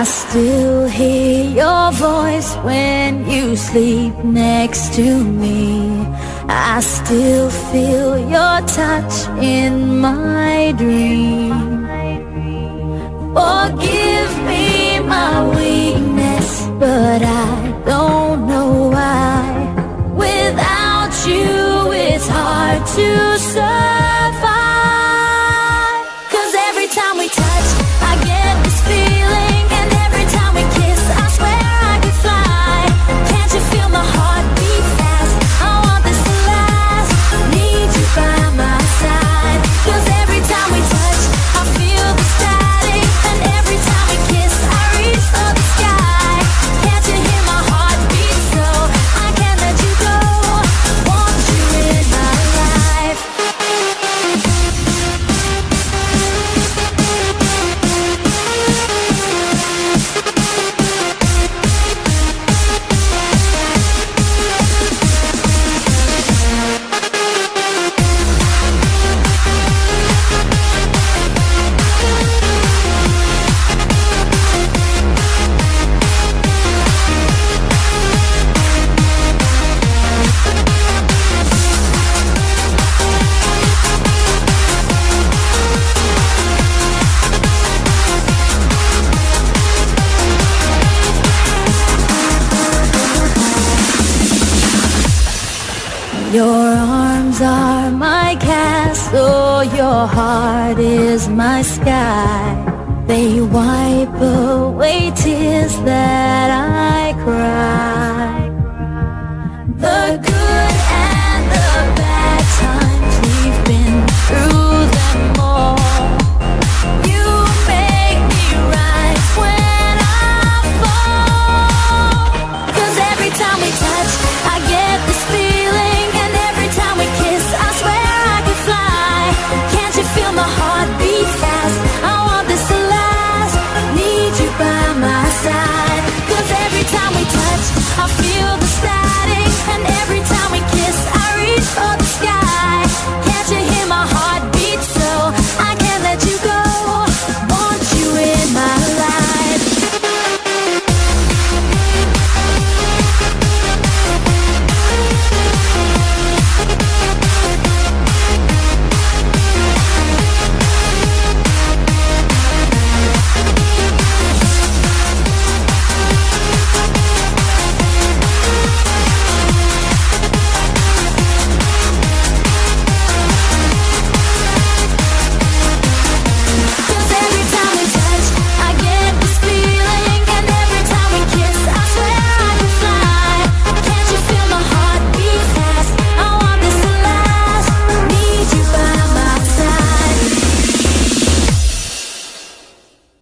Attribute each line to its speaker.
Speaker 1: I still hear your voice when you sleep next to me. I still feel your touch in my dream. Forgive me my weakness, but I don't know why. Without you it's hard to survive. 'Cause every time we touch I get this feeling, and every time we kiss I swear I could fly. Can't you feel my heart beat fast? I want this to last, need you by my side. 'Cause every time we touch I feel the static, and every time we kiss I reach for the sky. Can't you hear my heart beat so I can't let you go? Want you in my life. Your arms are my castle, your heart is my sky. They wipe away tears that I cry. The good and the bad times we've been through